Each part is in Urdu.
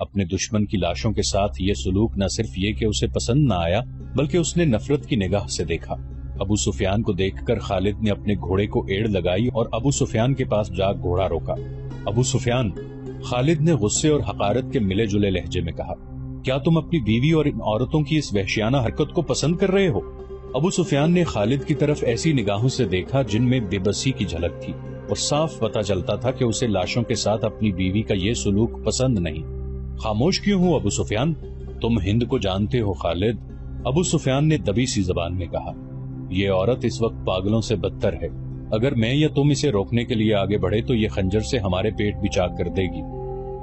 اپنے دشمن کی لاشوں کے ساتھ یہ سلوک نہ صرف یہ کہ اسے پسند نہ آیا بلکہ اس نے نفرت کی نگاہ سے دیکھا۔ ابو سفیان کو دیکھ کر خالد نے اپنے گھوڑے کو ایڑ لگائی اور ابو سفیان کے پاس جا گھوڑا روکا۔ ابو سفیان، خالد نے غصے اور حقارت کے ملے جلے لہجے میں کہا، کیا تم اپنی بیوی اور ان عورتوں کی اس وحشیانہ حرکت کو پسند کر رہے ہو؟ ابو سفیان نے خالد کی طرف ایسی نگاہوں سے دیکھا جن میں بے بسی کی جھلک تھی اور صاف پتہ چلتا تھا کہ اسے لاشوں کے ساتھ اپنی بیوی کا یہ سلوک پسند نہیں۔ خاموش کیوں ہو ابو سفیان؟ تم ہند کو جانتے ہو خالد، ابو سفیان نے دبی سی زبان میں کہا۔ یہ عورت اس وقت پاگلوں سے بدتر ہے، اگر میں یا تم اسے روکنے کے لیے آگے بڑھے تو یہ خنجر سے ہمارے پیٹ بھی چاک کر دے گی۔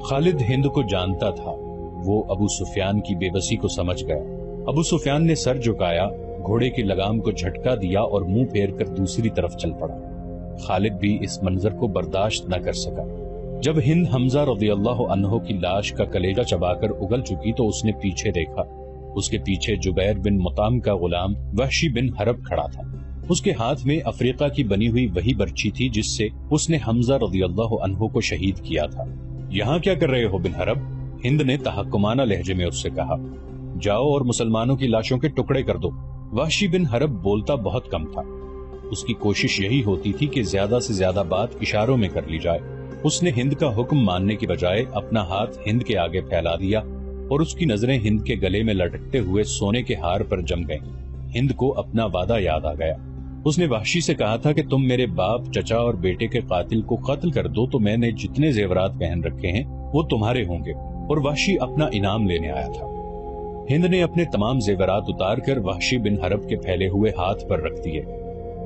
خالد ہند کو جانتا تھا، وہ ابو سفیان کی بے بسی کو سمجھ گیا۔ ابو سفیان نے سر جھکایا، گھوڑے کی لگام کو جھٹکا دیا اور منہ پھیر کر دوسری طرف چل پڑا۔ خالد بھی اس منظر کو برداشت نہ کر سکا۔ جب ہند حمزہ رضی اللہ عنہ کی لاش کا کلیجہ چبا کر اگل چکی تو اس نے پیچھے دیکھا۔ اس کے پیچھے جبیر بن مطعم کا غلام وحشی بن حرب کھڑا تھا۔ اس کے ہاتھ میں افریقہ کی بنی ہوئی وہی برچی تھی جس سے اس نے حمزہ رضی اللہ عنہ کو شہید کیا تھا۔ یہاں کیا کر رہے ہو بن حرب؟ ہند نے تحکمانہ لہجے میں اس سے کہا۔ جاؤ اور مسلمانوں کی لاشوں کے ٹکڑے کر دو۔ وحشی بن حرب بولتا بہت کم تھا، اس کی کوشش یہی ہوتی تھی کہ زیادہ سے زیادہ بات اشاروں میں کر لی جائے۔ اس نے ہند کا حکم ماننے کی بجائے اپنا ہاتھ ہند کے آگے پھیلا دیا اور اس کی نظریں ہند کے گلے میں لٹکتے ہوئے سونے کے ہار پر جم گئیں۔ ہند کو اپنا وعدہ یاد آ گیا۔ اس نے وحشی سے کہا تھا کہ تم میرے باپ، چچا اور بیٹے کے قاتل کو قتل کر دو تو میں نے جتنے زیورات پہن رکھے ہیں وہ تمہارے ہوں گے، اور وحشی اپنا انعام لینے آیا تھا۔ ہند نے اپنے تمام زیورات اتار کر وحشی بن حرب کے پھیلے ہوئے ہاتھ پر رکھ دیے۔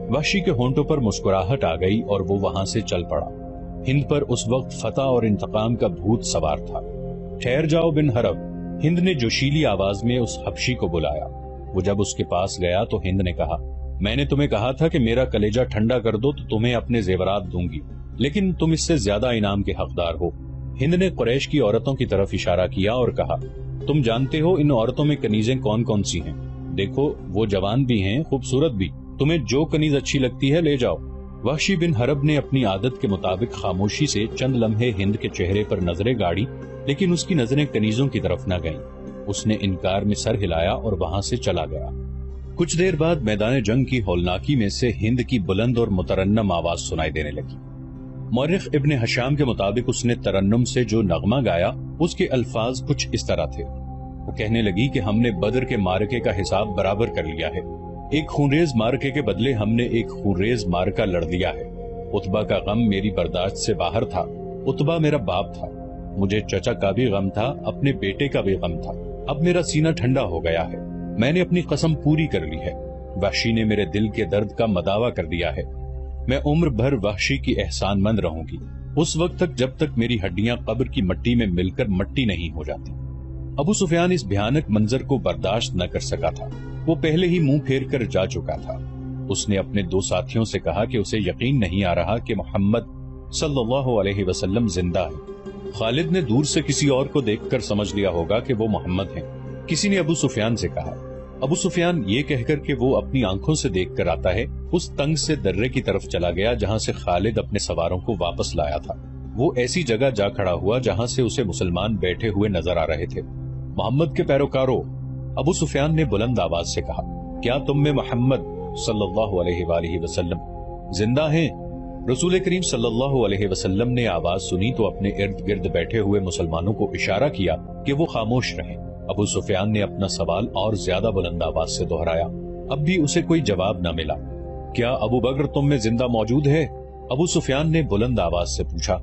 وحشی کے ہونٹوں پر مسکراہٹ آ گئی اور وہ وہاں سے چل پڑا۔ ہند پر اس وقت فتح اور انتقام کا بھوت سوار تھا۔ ٹھہر جاؤ بن حرب، ہند نے جوشیلی آواز میں اس حبشی کو بلایا۔ وہ جب اس کے پاس گیا تو ہند نے کہا، میں نے تمہیں کہا تھا کہ میرا کلیجہ ٹھنڈا کر دو تو تمہیں اپنے زیورات دوں گی، لیکن تم اس سے زیادہ انعام کے حقدار ہو۔ ہند نے قریش کی عورتوں کی طرف اشارہ کیا اور کہا، تم جانتے ہو ان عورتوں میں کنیزیں کون کون سی ہیں؟ دیکھو، وہ جوان بھی ہیں، خوبصورت بھی، تمہیں جو کنیز اچھی لگتی ہے لے جاؤ۔ وحشی بن حرب نے اپنی عادت کے مطابق خاموشی سے چند لمحے ہند کے چہرے پر نظریں گاڑی، لیکن اس کی نظریں کنیزوں کی طرف نہ گئیں۔ اس نے انکار میں سر ہلایا اور وہاں سے چلا گیا۔ کچھ دیر بعد میدان جنگ کی ہولناکی میں سے ہند کی بلند اور مترنم آواز سنائی دینے لگی۔ مورخ ابن ہشام کے مطابق اس نے ترنم سے جو نغمہ گایا اس کے الفاظ کچھ اس طرح تھے۔ وہ کہنے لگی کہ ہم نے بدر کے معرکے کا حساب برابر کر لیا ہے، ایک خونریز معرکے کے بدلے ہم نے ایک خونریز معرکہ لڑ لیا ہے۔ عتبہ کا غم میری برداشت سے باہر تھا، عتبہ میرا باپ تھا، مجھے چچا کا بھی غم تھا، اپنے بیٹے کا بھی غم تھا، اب میرا سینہ ٹھنڈا ہو گیا ہے، میں نے اپنی قسم پوری کر لی ہے، وحشی نے میرے دل کے درد کا مداوا کر دیا ہے، میں عمر بھر وحشی کی احسان مند رہوں گی، اس وقت تک جب تک میری ہڈیاں قبر کی مٹی میں مل کر مٹی نہیں ہو جاتی۔ ابو سفیان اس بھیانک منظر کو برداشت نہ کر سکا تھا، وہ پہلے ہی منہ پھیر کر جا چکا تھا۔ اس نے اپنے دو ساتھیوں سے کہا کہ اسے یقین نہیں آ رہا کہ محمد صلی اللہ علیہ وسلم زندہ ہے۔ خالد نے دور سے کسی اور کو دیکھ کر سمجھ لیا ہوگا کہ وہ محمد ہیں۔ کسی نے ابو سفیان سے کہا۔ ابو سفیان یہ کہہ کر کہ وہ اپنی آنکھوں سے دیکھ کر آتا ہے، اس تنگ سے درے کی طرف چلا گیا جہاں سے خالد اپنے سواروں کو واپس لایا تھا۔ وہ ایسی جگہ جا کھڑا ہوا جہاں سے اسے مسلمان بیٹھے ہوئے نظر آ رہے تھے۔ محمد کے پیروکاروں، ابو سفیان نے بلند آواز سے کہا، کیا تم میں محمد صلی اللہ علیہ وآلہ وسلم زندہ ہیں؟ رسول کریم صلی اللہ علیہ وسلم نے آواز سنی تو اپنے ارد گرد بیٹھے ہوئے مسلمانوں کو اشارہ کیا کہ وہ خاموش رہیں۔ ابو سفیان نے اپنا سوال اور زیادہ بلند آواز سے دہرایا، اب بھی اسے کوئی جواب نہ ملا۔ کیا ابو بکر تم میں زندہ موجود ہے؟ ابو سفیان نے بلند آواز سے پوچھا،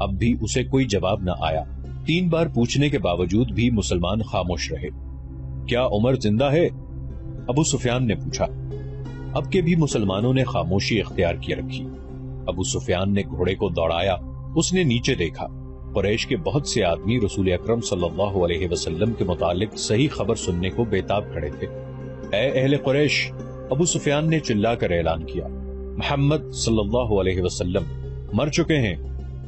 اب بھی اسے کوئی جواب نہ آیا۔ 3 بار پوچھنے کے باوجود بھی مسلمان خاموش رہے۔ کیا عمر زندہ ہے؟ ابو سفیان نے پوچھا۔ اب کے بھی مسلمانوں نے خاموشی اختیار کی رکھی۔ ابو سفیان نے گھوڑے کو دوڑایا، اس نے نیچے دیکھا، قریش کے بہت سے آدمی رسول اکرم صلی اللہ علیہ وسلم کے متعلق صحیح خبر سننے کو بےتاب کھڑے تھے۔ اے اہل قریش، ابو سفیان نے چلا کر اعلان کیا، محمد صلی اللہ علیہ وسلم مر چکے ہیں،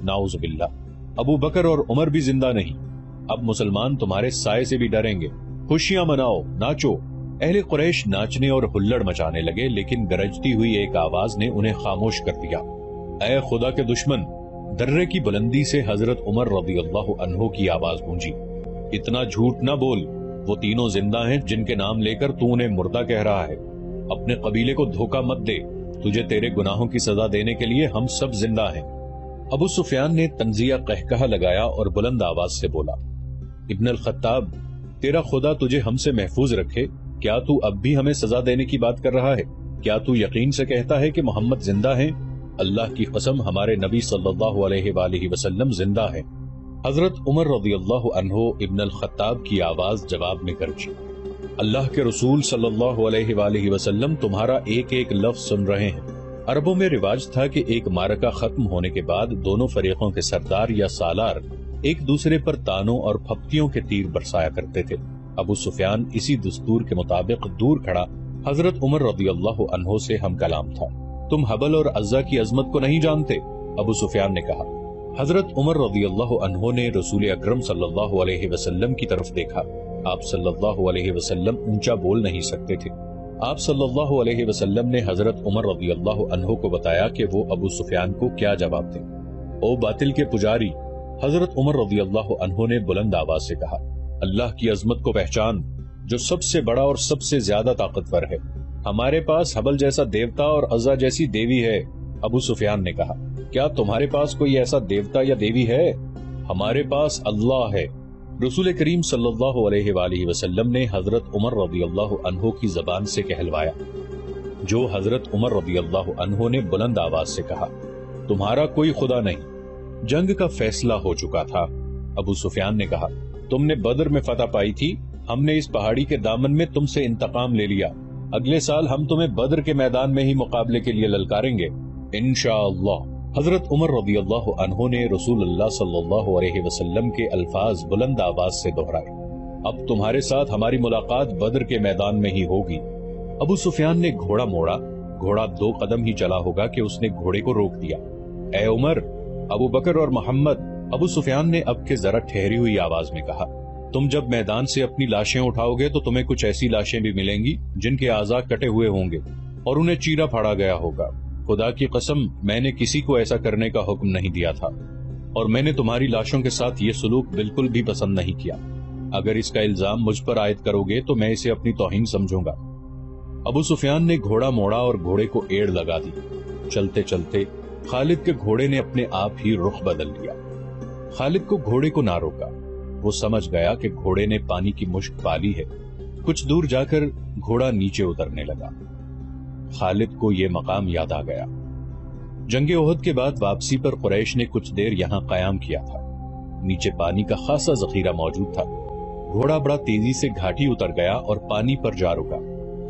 نعوذ باللہ، ابو بکر اور عمر بھی زندہ نہیں، اب مسلمان تمہارے سائے سے بھی ڈریں گے، خوشیاں مناؤ، ناچو۔ اہل قریش ناچنے اور ہلڑ مچانے لگے، لیکن گرجتی ہوئی ایک آواز نے انہیں خاموش کر دیا۔ اے خدا کے دشمن! درے کی بلندی سے حضرت عمر رضی اللہ عنہ کی آواز گونجی۔ اتنا جھوٹ نہ بول، وہ تینوں زندہ ہیں جن کے نام لے کر تو انہیں مردہ کہہ رہا ہے۔ اپنے قبیلے کو دھوکہ مت دے، تجھے تیرے گناہوں کی سزا دینے کے لیے ہم سب زندہ ہیں۔ ابو سفیان نے تنزیہ قہقہہ لگایا اور بلند آواز سے بولا، ابن الخطاب، تیرا خدا تجھے ہم سے محفوظ رکھے، کیا تو اب بھی ہمیں سزا دینے کی بات کر رہا ہے؟ کیا تو یقین سے کہتا ہے کہ محمد زندہ ہیں؟ اللہ کی قسم، ہمارے نبی صلی اللہ علیہ وآلہ وسلم زندہ ہیں۔ حضرت عمر رضی اللہ عنہ ابن الخطاب کی آواز جواب میں گرجی، اللہ کے رسول صلی اللہ علیہ وآلہ وسلم تمہارا ایک ایک لفظ سن رہے ہیں۔ عربوں میں رواج تھا کہ ایک معرکہ ختم ہونے کے بعد دونوں فریقوں کے سردار یا سالار ایک دوسرے پر تانوں اور پھپتیوں کے تیر برسایا کرتے تھے۔ ابو سفیان اسی دستور کے مطابق دور کھڑا حضرت عمر رضی اللہ عنہ سے ہم کلام تھا۔ تم حبل اور عزا کی عظمت کو نہیں جانتے؟ ابو سفیان نے کہا۔ حضرت عمر رضی اللہ عنہ نے رسول اکرم صلی اللہ علیہ وسلم کی طرف دیکھا۔ آپ صلی اللہ علیہ وسلم اونچا بول نہیں سکتے تھے۔ آپ صلی اللہ علیہ وسلم نے حضرت عمر رضی اللہ عنہ کو بتایا کہ وہ ابو سفیان کو کیا جواب دیں۔ او باطل کے پجاری، حضرت عمر رضی اللہ عنہ نے بلند آواز سے کہا، اللہ کی عظمت کو پہچان جو سب سے بڑا اور سب سے زیادہ طاقتور ہے۔ ہمارے پاس حبل جیسا دیوتا اور عزا جیسی دیوی ہے۔ ابو سفیان نے کہا، کیا تمہارے پاس کوئی ایسا دیوتا یا دیوی ہے؟ ہمارے پاس اللہ ہے۔ رسول کریم صلی اللہ علیہ وآلہ وسلم نے حضرت عمر رضی اللہ عنہ کی زبان سے کہلوایا، جو حضرت عمر رضی اللہ عنہ نے بلند آواز سے کہا، تمہارا کوئی خدا نہیں۔ جنگ کا فیصلہ ہو چکا تھا۔ ابو سفیان نے کہا، تم نے بدر میں فتح پائی تھی، ہم نے اس پہاڑی کے دامن میں تم سے انتقام لے لیا۔ اگلے سال ہم تمہیں بدر کے میدان میں ہی مقابلے کے لیے للکاریں گے انشاءاللہ۔ حضرت عمر رضی اللہ عنہ نے رسول اللہ صلی اللہ علیہ وسلم کے الفاظ بلند آواز سے دہرائے، اب تمہارے ساتھ ہماری ملاقات بدر کے میدان میں ہی ہوگی۔ ابو سفیان نے گھوڑا موڑا، گھوڑا 2 قدم ہی چلا ہوگا کہ اس نے گھوڑے کو روک دیا۔ اے عمر، ابو بکر اور محمد، ابو سفیان نے اب کے ذرا ٹھہری ہوئی آواز میں کہا، تم جب میدان سے اپنی لاشیں اٹھاؤ گے تو تمہیں کچھ ایسی لاشیں بھی ملیں گی جن کے اعضاء کٹے ہوئے ہوں گے اور انہیں چیرا پھاڑا گیا ہوگا۔ خدا کی قسم، میں نے کسی کو ایسا کرنے کا حکم نہیں دیا تھا، اور میں نے تمہاری لاشوں کے ساتھ یہ سلوک بالکل بھی پسند نہیں کیا۔ اگر اس کا الزام مجھ پر عائد کرو گے تو میں اسے اپنی توہین سمجھوں گا۔ ابو سفیان نے گھوڑا موڑا اور گھوڑے کو ایڑ لگا دی۔ چلتے چلتے خالد کے گھوڑے نے اپنے آپ ہی رخ بدل لیا۔ خالد کو گھوڑے کو نہ روکا، وہ سمجھ گیا کہ گھوڑے نے پانی کی مشک پا لی ہے۔ کچھ دور جا کر گھوڑا نیچے اترنے لگا۔ خالد کو یہ مقام یاد آ گیا۔ جنگ احد کے بعد واپسی پر قریش نے کچھ دیر یہاں قیام کیا تھا۔ نیچے پانی کا خاصا ذخیرہ موجود تھا۔ گھوڑا بڑا تیزی سے گھاٹی اتر گیا اور پانی پر جا رکا۔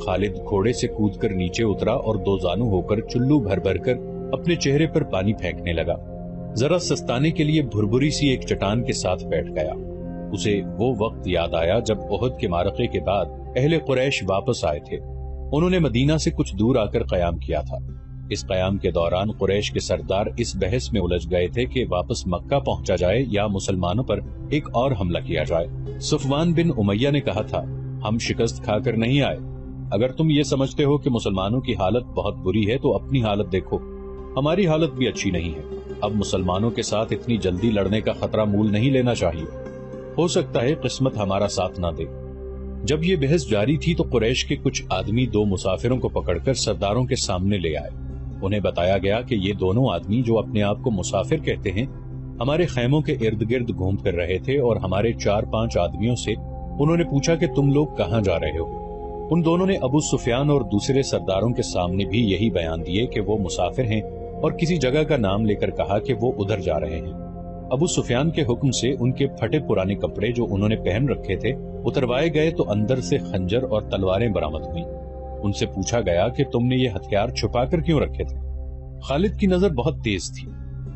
خالد گھوڑے سے کود کر نیچے اترا اور 2 زانو ہو کر چلو بھر بھر کر اپنے چہرے پر پانی پھینکنے لگا۔ ذرا سستانے کے لیے بھربری سی ایک چٹان کے ساتھ بیٹھ گیا۔ اسے وہ وقت یاد آیا جب احد کے معرکے کے بعد اہل قریش واپس آئے تھے۔ انہوں نے مدینہ سے کچھ دور آ کر قیام کیا تھا۔ اس قیام کے دوران قریش کے سردار اس بحث میں الجھ گئے تھے کہ واپس مکہ پہنچا جائے یا مسلمانوں پر ایک اور حملہ کیا جائے۔ صفوان بن امیہ نے کہا تھا، ہم شکست کھا کر نہیں آئے۔ اگر تم یہ سمجھتے ہو کہ مسلمانوں کی حالت بہت بری ہے تو اپنی حالت دیکھو، ہماری حالت بھی اچھی نہیں ہے۔ اب مسلمانوں کے ساتھ اتنی جلدی لڑنے کا خطرہ مول نہیں لینا چاہیے، ہو سکتا ہے قسمت ہمارا ساتھ نہ دے۔ جب یہ بحث جاری تھی تو قریش کے کچھ آدمی 2 مسافروں کو پکڑ کر سرداروں کے سامنے لے آئے۔ انہیں بتایا گیا کہ یہ دونوں آدمی جو اپنے آپ کو مسافر کہتے ہیں، ہمارے خیموں کے ارد گرد گھوم پھر رہے تھے اور ہمارے 4-5 آدمیوں سے انہوں نے پوچھا کہ تم لوگ کہاں جا رہے ہو۔ ان دونوں نے ابو سفیان اور دوسرے سرداروں کے سامنے بھی یہی بیان دیے کہ وہ مسافر ہیں اور کسی جگہ کا نام لے کر کہا کہ وہ ادھر جا رہے ہیں۔ ابو سفیان کے حکم سے ان کے پھٹے پرانے کپڑے جو انہوں نے پہن رکھے تھے اتروائے گئے تو اندر سے خنجر اور تلواریں برآمد ہوئیں۔ ان سے پوچھا گیا کہ تم نے یہ ہتھیار چھپا کر کیوں رکھے تھے؟ خالد کی نظر بہت تیز تھی،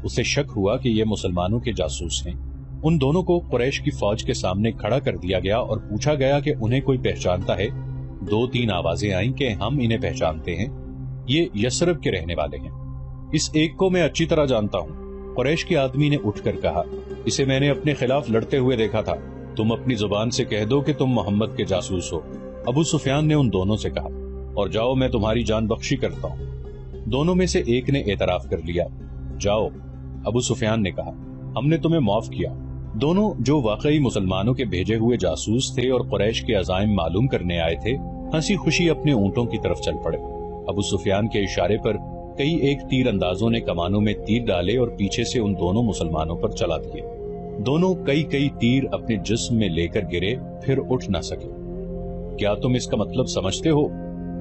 اسے شک ہوا کہ یہ مسلمانوں کے جاسوس ہیں۔ ان دونوں کو قریش کی فوج کے سامنے کھڑا کر دیا گیا اور پوچھا گیا کہ انہیں کوئی پہچانتا ہے؟ 2-3 آوازیں آئیں کہ ہم انہیں پہچانتے ہیں، یہ یثرب کے رہنے والے ہیں۔ اس ایک کو میں اچھی طرح جانتا ہوں، قریش کے آدمی نے اٹھ کر کہا، اسے میں نے اپنے خلاف لڑتے ہوئے دیکھا تھا۔ تم اپنی زبان سے کہہ دو کہ تم محمد کے جاسوس ہو۔ ابو سفیان نے ان دونوں سے کہا، اور جاؤ میں تمہاری جان بخشی کرتا ہوں۔ دونوں میں سے ایک نے اعتراف کر لیا، جاؤ۔ ابو سفیان نے کہا، ہم نے تمہیں معاف کیا، دونوں جو واقعی مسلمانوں کے بھیجے ہوئے جاسوس تھے اور قریش کے عزائم معلوم کرنے آئے تھے، ہنسی خوشی اپنے اونٹوں کی طرف چل پڑے۔ ابو سفیان کے اشارے پر کئی ایک تیر اندازوں نے کمانوں میں تیر ڈالے اور پیچھے سے ان دونوں مسلمانوں پر چلا دیے۔ دونوں کئی تیر اپنے جسم میں لے کر گرے، پھر اٹھ نہ سکے۔ کیا تم اس کا مطلب سمجھتے ہو؟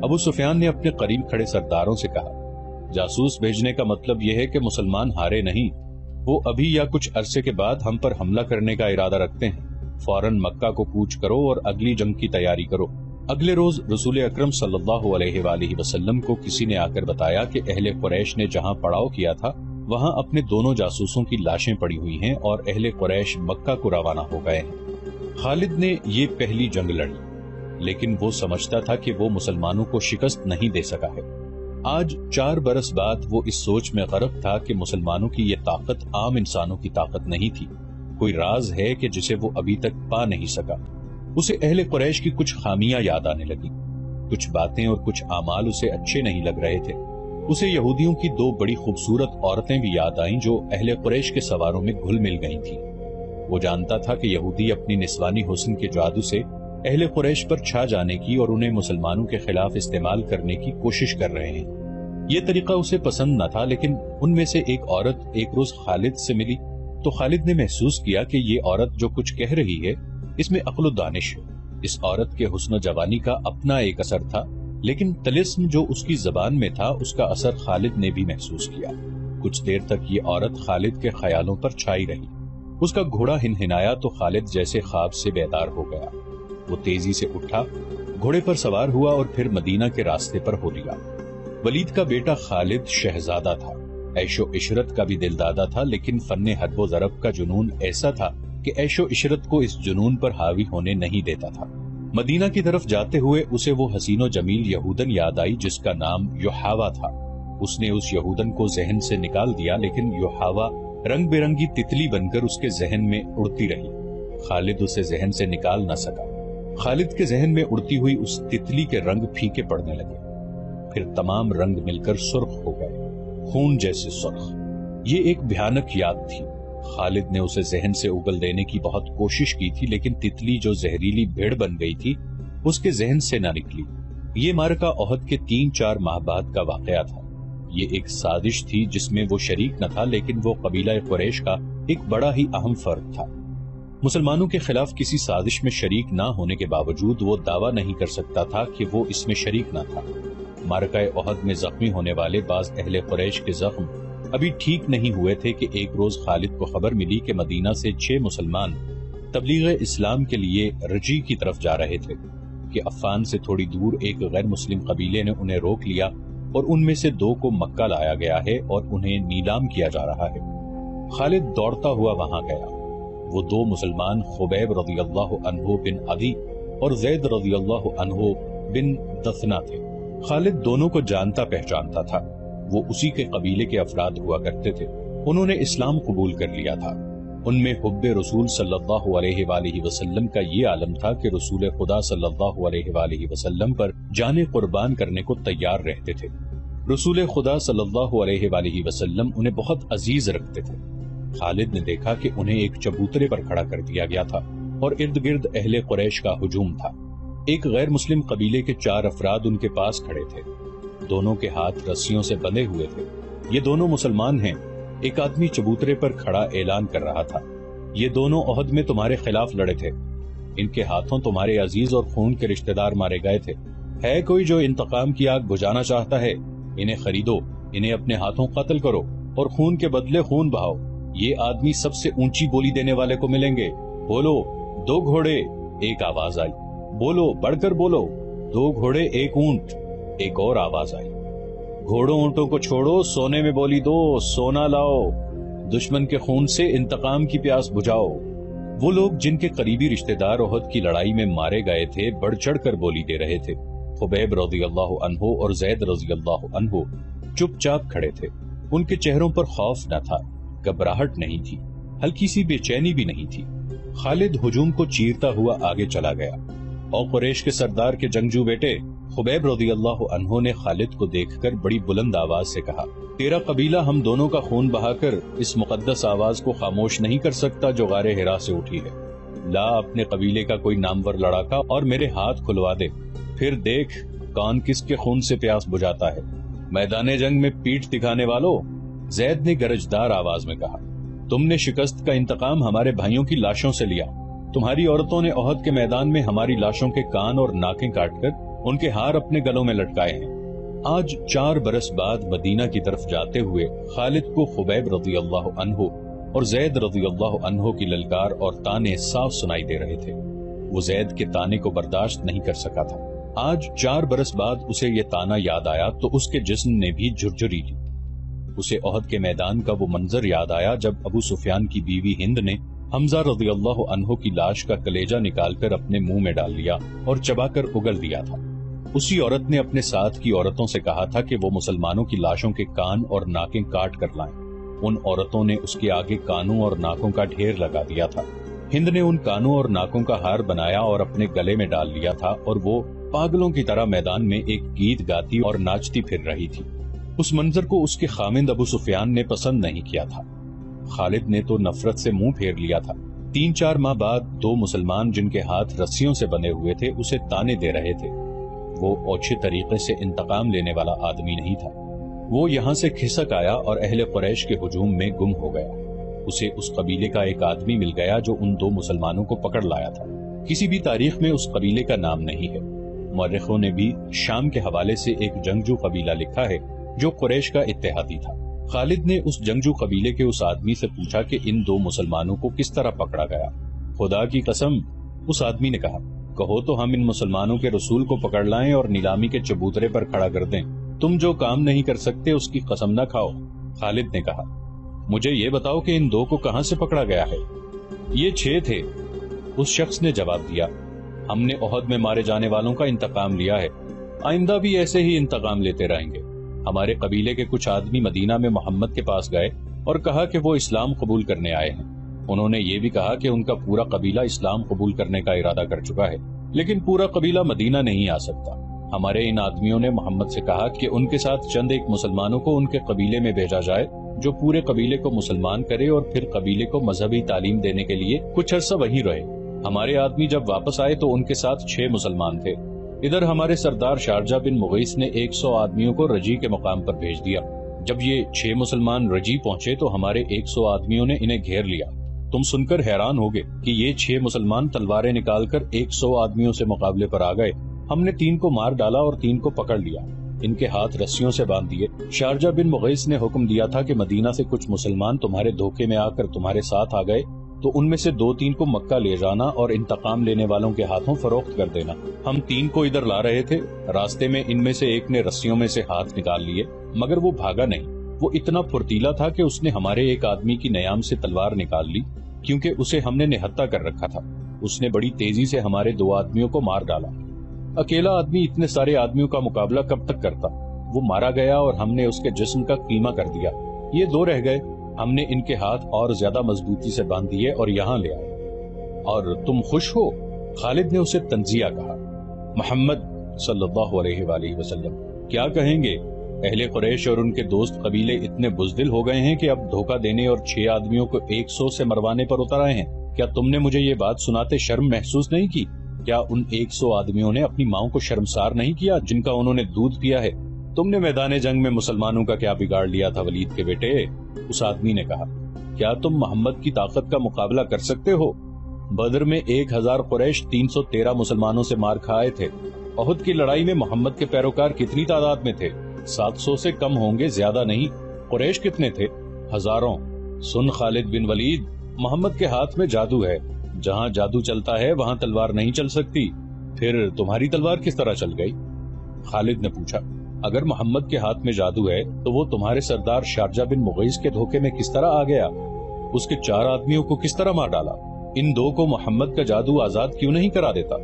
ابو سفیان نے اپنے قریب کھڑے سرداروں سے کہا۔ جاسوس بھیجنے کا مطلب یہ ہے کہ مسلمان ہارے نہیں، وہ ابھی یا کچھ عرصے کے بعد ہم پر حملہ کرنے کا ارادہ رکھتے ہیں۔ فوراً مکہ کو کوچ کرو اور اگلی جنگ کی تیاری کرو۔ اگلے روز رسول اکرم صلی اللہ علیہ وآلہ وسلم کو کسی نے آ کر بتایا کہ اہل قریش نے جہاں پڑاؤ کیا تھا وہاں اپنے دونوں جاسوسوں کی لاشیں پڑی ہوئی ہیں اور اہل قریش مکہ کو روانہ ہو گئے ہیں۔ خالد نے یہ پہلی جنگ لڑی، لیکن وہ سمجھتا تھا کہ وہ مسلمانوں کو شکست نہیں دے سکا ہے۔ آج 4 برس بعد وہ اس سوچ میں غرق تھا کہ مسلمانوں کی یہ طاقت عام انسانوں کی طاقت نہیں تھی، کوئی راز ہے کہ جسے وہ ابھی تک پا نہیں سکا۔ اسے اہل قریش کی کچھ خامیاں یاد آنے لگی، کچھ باتیں اور کچھ اعمال اسے اچھے نہیں لگ رہے تھے۔ اسے یہودیوں کی 2 بڑی خوبصورت عورتیں بھی یاد آئیں جو اہل قریش کے سواروں میں گھل مل گئی تھیں۔ وہ جانتا تھا کہ یہودی اپنی نسوانی حسن کے جادو سے اہل قریش پر چھا جانے کی اور انہیں مسلمانوں کے خلاف استعمال کرنے کی کوشش کر رہے ہیں۔ یہ طریقہ اسے پسند نہ تھا، لیکن ان میں سے ایک عورت ایک روز خالد سے ملی تو خالد نے محسوس کیا کہ یہ عورت جو کچھ کہہ رہی ہے اس میں عقل و دانش ہے۔ اس عورت کے حسن و جوانی کا اپنا ایک اثر تھا، لیکن طلسم جو اس کی زبان میں تھا اس کا اثر خالد نے بھی محسوس کیا۔ کچھ دیر تک یہ عورت خالد کے خیالوں پر چھائی رہی۔ اس کا گھوڑا ہنہنایا تو خالد جیسے خواب سے بیدار ہو گیا۔ وہ تیزی سے اٹھا، گھوڑے پر سوار ہوا اور پھر مدینہ کے راستے پر ہو لیا۔ ولید کا بیٹا خالد شہزادہ تھا، عیش و عشرت کا بھی دلدادہ تھا، لیکن فن حرب و ضرب کا جنون ایسا تھا کہ عیش و عشرت کو اس جنون پر حاوی ہونے نہیں دیتا تھا۔ مدینہ کی طرف جاتے ہوئے اسے وہ حسین و جمیل یہودن یاد آئی جس کا نام یحاوا تھا۔ اس نے اس یہودن کو ذہن سے نکال دیا، لیکن یحاوا رنگ برنگی تتلی بن کر اس کے ذہن میں اڑتی رہی۔ خالد اسے ذہن سے نکال نہ سکا۔ خالد کے ذہن میں اڑتی ہوئی اس تتلی کے رنگ پھیکے پڑنے لگے، پھر تمام رنگ مل کر سرخ ہو گئے، خون جیسے سرخ۔ یہ ایک بھیانک یاد تھی۔ خالد نے اسے ذہن سے اگل دینے کی بہت کوشش کی تھی، لیکن تتلی جو زہریلی بھیڑ بن گئی تھی اس کے ذہن سے نہ نکلی۔ یہ معرکہ احد کے 3-4 ماہ بعد کا واقعہ تھا۔ یہ ایک سازش تھی جس میں وہ شریک نہ تھا، لیکن وہ قبیلہ قریش کا ایک بڑا ہی اہم فرد تھا۔ مسلمانوں کے خلاف کسی سازش میں شریک نہ ہونے کے باوجود وہ دعویٰ نہیں کر سکتا تھا کہ وہ اس میں شریک نہ تھا۔ معرکہ احد میں زخمی ہونے والے بعض اہل قریش کے زخم ابھی ٹھیک نہیں ہوئے تھے کہ ایک روز خالد کو خبر ملی کہ مدینہ سے 6 مسلمان تبلیغ اسلام کے لیے رجی کی طرف جا رہے تھے، کہ عفان سے تھوڑی دور ایک غیر مسلم قبیلے نے انہیں روک لیا اور ان میں سے 2 کو مکہ لایا گیا ہے اور انہیں نیلام کیا جا رہا ہے۔ خالد دوڑتا ہوا وہاں گیا۔ وہ 2 مسلمان خبیب رضی اللہ عنہ بن عدی اور زید رضی اللہ عنہ بن دثنہ تھے۔ خالد دونوں کو جانتا پہچانتا تھا، وہ اسی کے قبیلے کے افراد ہوا کرتے تھے۔ انہوں نے اسلام قبول کر لیا تھا۔ ان میں حب رسول صلی اللہ علیہ وآلہ وسلم کا یہ عالم تھا کہ رسول خدا صلی اللہ علیہ وآلہ وسلم پر جان قربان کرنے کو تیار رہتے تھے۔ رسول خدا صلی اللہ علیہ وآلہ وسلم انہیں بہت عزیز رکھتے تھے۔ خالد نے دیکھا کہ انہیں ایک چبوترے پر کھڑا کر دیا گیا تھا اور ارد گرد اہل قریش کا ہجوم تھا۔ ایک غیر مسلم قبیلے کے 4 افراد ان کے پاس کھڑے تھے، دونوں کے ہاتھ رسیوں سے بندھے ہوئے تھے۔ یہ دونوں مسلمان ہیں۔ ایک آدمی چبوترے پر کھڑا اعلان کر رہا تھا، یہ دونوں احد میں تمہارے خلاف لڑے تھے، ان کے ہاتھوں تمہارے عزیز اور خون کے رشتہ دار مارے گئے تھے۔ ہے کوئی جو انتقام کی آگ بجھانا چاہتا ہے؟ انہیں خریدو، انہیں اپنے ہاتھوں قتل کرو اور خون کے بدلے خون بہاؤ۔ یہ آدمی سب سے اونچی بولی دینے والے کو ملیں گے۔ بولو 2 گھوڑے، ایک آواز آئی۔ بولو، بڑھ کر بولو، 2 گھوڑے 1 اونٹ، ایک اور آواز آئی۔ گھوڑوں اونٹوں کو چھوڑو، سونے میں بولی دو، سونا لاؤ، دشمن کے خون سے انتقام کی پیاس بجھاؤ۔ وہ لوگ جن کے قریبی رشتہ دار احد کی لڑائی میں مارے گئے تھے بڑھ چڑھ کر بولی دے رہے تھے۔ خبیب رضی اللہ عنہ اور زید رضی اللہ عنہ چپ چاپ کھڑے تھے۔ ان کے چہروں پر خوف نہ تھا، گھبراہٹ نہیں تھی، ہلکی سی بے چینی بھی نہیں تھی۔ خالد ہجوم کو چیرتا ہوا آگے چلا گیا۔ اور قریش کے سردار کے جنگجو بیٹے خبیب رضی اللہ عنہ نے خالد کو دیکھ کر بڑی بلند آواز سے کہا، تیرا قبیلہ ہم دونوں کا خون بہا کر اس مقدس آواز کو خاموش نہیں کر سکتا جو غار ہرا سے اٹھی ہے۔ لا اپنے قبیلے کا کوئی نامور لڑاکا اور میرے ہاتھ کھلوا دے، پھر دیکھ کون کس کے خون سے پیاس بجھاتا ہے۔ میدان جنگ میں پیٹھ دکھانے والوں، زید نے گرجدار آواز میں کہا، تم نے شکست کا انتقام ہمارے بھائیوں کی لاشوں سے لیا۔ تمہاری عورتوں نے احد کے میدان میں ہماری لاشوں کے کان اور ناکیں کاٹ کر ان کے ہار اپنے گلوں میں لٹکائے ہیں۔ آج 4 برس بعد مدینہ کی طرف جاتے ہوئے خالد کو خبیب رضی اللہ عنہ اور زید رضی اللہ عنہ کی للکار اور تانے صاف سنائی دے رہے تھے۔ وہ زید کے تانے کو برداشت نہیں کر سکا تھا۔ آج 4 برس بعد اسے یہ تانا یاد آیا تو اس کے جسم نے بھی جھرجھری لی۔ اسے احد کے میدان کا وہ منظر یاد آیا جب ابو سفیان کی بیوی ہند نے حمزہ رضی اللہ عنہ کی لاش کا کلیجہ نکال کر اپنے منہ میں ڈال لیا اور چبا کر اگل دیا تھا۔ اسی عورت نے اپنے ساتھ کی عورتوں سے کہا تھا کہ وہ مسلمانوں کی لاشوں کے کان اور ناکیں کاٹ کر لائیں۔ ان عورتوں نے اس کے آگے کانوں اور ناکوں کا ڈھیر لگا دیا تھا۔ ہند نے ان کانوں اور ناکوں کا ہار بنایا اور اپنے گلے میں ڈال لیا تھا اور وہ پاگلوں کی طرح میدان میں ایک گیت گاتی اور ناچتی پھر رہی تھی۔ اس منظر کو اس کے خامند ابو سفیان نے پسند نہیں کیا تھا۔ خالد نے تو نفرت سے منہ پھیر لیا تھا۔ 3-4 ماہ بعد 2 مسلمان جن کے ہاتھ رسیوں سے بندھے ہوئے تھے اسے تانے دے رہے تھے۔ وہ اوچھے طریقے سے انتقام لینے والا آدمی نہیں تھا۔ وہ یہاں سے کھسک آیا اور اہل قریش کے ہجوم میں گم ہو گیا۔ اسے اس قبیلے کا ایک آدمی مل گیا جو ان 2 مسلمانوں کو پکڑ لایا تھا۔ کسی بھی تاریخ میں اس قبیلے کا نام نہیں ہے۔ مورخوں نے بھی شام کے حوالے سے ایک جنگجو قبیلہ لکھا ہے جو قریش کا اتحادی تھا۔ خالد نے اس جنگجو قبیلے کے اس آدمی سے پوچھا کہ ان 2 مسلمانوں کو کس طرح پکڑا گیا۔ خدا کی قسم، اس آدمی نے کہا، کہو تو ہم ان مسلمانوں کے رسول کو پکڑ لائیں اور نیلامی کے چبوترے پر کھڑا کر دیں۔ تم جو کام نہیں کر سکتے اس کی قسم نہ کھاؤ۔ خالد نے کہا، مجھے یہ بتاؤ کہ ان 2 کو کہاں سے پکڑا گیا ہے؟ یہ 6 تھے، اس شخص نے جواب دیا۔ ہم نے احد میں مارے جانے والوں کا انتقام لیا ہے، آئندہ بھی ایسے ہی انتقام لیتے رہیں گے۔ ہمارے قبیلے کے کچھ آدمی مدینہ میں محمد کے پاس گئے اور کہا کہ وہ اسلام قبول کرنے آئے ہیں۔ انہوں نے یہ بھی کہا کہ ان کا پورا قبیلہ اسلام قبول کرنے کا ارادہ کر چکا ہے، لیکن پورا قبیلہ مدینہ نہیں آ سکتا۔ ہمارے ان آدمیوں نے محمد سے کہا کہ ان کے ساتھ چند ایک مسلمانوں کو ان کے قبیلے میں بھیجا جائے جو پورے قبیلے کو مسلمان کرے اور پھر قبیلے کو مذہبی تعلیم دینے کے لیے کچھ عرصہ وہیں رہے۔ ہمارے آدمی جب واپس آئے تو ان کے ساتھ 6 مسلمان تھے۔ ادھر ہمارے سردار شارجہ بن مغیث نے 100 آدمیوں کو رجی کے مقام پر بھیج دیا۔ جب یہ 6 مسلمان رجی پہنچے تو ہمارے 100 آدمیوں نے انہیں گھیر لیا۔ تم سن کر حیران ہوگے کہ یہ 6 مسلمان تلواریں نکال کر 100 آدمیوں سے مقابلے پر آ گئے۔ ہم نے 3 کو مار ڈالا اور 3 کو پکڑ لیا، ان کے ہاتھ رسیوں سے باندھ دیے۔ شارجہ بن مغیث نے حکم دیا تھا کہ مدینہ سے کچھ مسلمان تمہارے دھوکے میں آ کر تمہارے ساتھ آ گئے تو ان میں سے 2-3 کو مکہ لے جانا اور انتقام لینے والوں کے ہاتھوں فروخت کر دینا۔ ہم 3 کو ادھر لا رہے تھے، راستے میں ان میں سے ایک نے رسیوں میں سے ہاتھ نکال لیے، مگر وہ بھاگا نہیں۔ وہ اتنا پھرتیلا تھا کہ اس نے ہمارے ایک آدمی کی نیام سے تلوار نکال لی، کیونکہ اسے ہم نے نہتہ کر رکھا تھا۔ اس نے بڑی تیزی سے ہمارے 2 آدمیوں کو مار ڈالا۔ اکیلا آدمی اتنے سارے آدمیوں کا مقابلہ کب تک کرتا؟ وہ مارا گیا اور ہم نے اس کے جسم کا قیمہ کر دیا۔ یہ 2 رہ گئے، ہم نے ان کے ہاتھ اور زیادہ مضبوطی سے باندھ دیے اور یہاں لے آئے۔ اور تم خوش ہو؟ خالد نے اسے تنزیہ کہا۔ محمد صلی اللہ علیہ وآلہ وسلم کیا کہیں گے؟ اہل قریش اور ان کے دوست قبیلے اتنے بزدل ہو گئے ہیں کہ اب دھوکہ دینے اور 6 آدمیوں کو 100 سے مروانے پر اتر آئے ہیں۔ کیا تم نے مجھے یہ بات سناتے شرم محسوس نہیں کی؟ کیا ان 100 آدمیوں نے اپنی ماؤں کو شرمسار نہیں کیا جن کا انہوں نے دودھ پیا ہے؟ تم نے میدان جنگ میں مسلمانوں کا کیا بگاڑ لیا تھا ولید کے بیٹے؟ اس آدمی نے کہا، کیا تم محمد کی طاقت کا مقابلہ کر سکتے ہو؟ بدر میں 1000 قریش 313 مسلمانوں سے مار کھائے تھے۔ احد کی لڑائی میں محمد کے پیروکار کتنی تعداد میں تھے؟ 700 سے کم ہوں گے، زیادہ نہیں۔ قریش کتنے تھے؟ ہزاروں۔ سن خالد بن ولید، محمد کے ہاتھ میں جادو ہے، جہاں جادو چلتا ہے وہاں تلوار نہیں چل سکتی۔ پھر تمہاری تلوار کس طرح چل گئی؟ خالد نے پوچھا، اگر محمد کے ہاتھ میں جادو ہے تو وہ تمہارے سردار شارجہ بن مغیث کے دھوکے میں کس طرح آ گیا؟ اس کے 4 آدمیوں کو کس طرح مار ڈالا؟ ان 2 کو محمد کا جادو آزاد کیوں نہیں کرا دیتا؟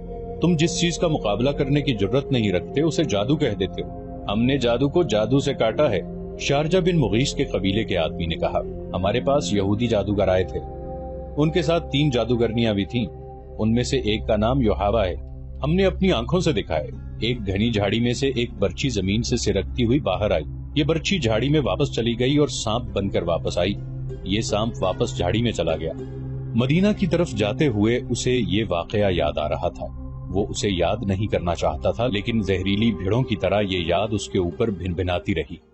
تم جس چیز کا مقابلہ کرنے کی جرت نہیں رکھتے اسے جادو کہہ دیتے ہو۔ ہم نے جادو کو جادو سے کاٹا ہے۔ شارجہ بن مغیث کے قبیلے کے آدمی نے کہا، ہمارے پاس یہودی جادوگر آئے تھے، ان کے ساتھ 3 جادوگرنیاں بھی تھیں، ان میں سے ایک کا نام یوحاوا ہے۔ ہم نے اپنی آنکھوں سے دیکھا ہے۔ ایک گھنی جھاڑی میں سے ایک برچھی زمین سے سرکتی ہوئی باہر آئی۔ یہ برچھی جھاڑی میں واپس چلی گئی اور سانپ بن کر واپس آئی۔ یہ سانپ واپس جھاڑی میں چلا گیا۔ مدینہ کی طرف جاتے ہوئے اسے یہ واقعہ یاد آ رہا تھا۔ وہ اسے یاد نہیں کرنا چاہتا تھا، لیکن زہریلی بھیڑوں کی طرح یہ یاد اس کے اوپر بھن بھناتی رہی۔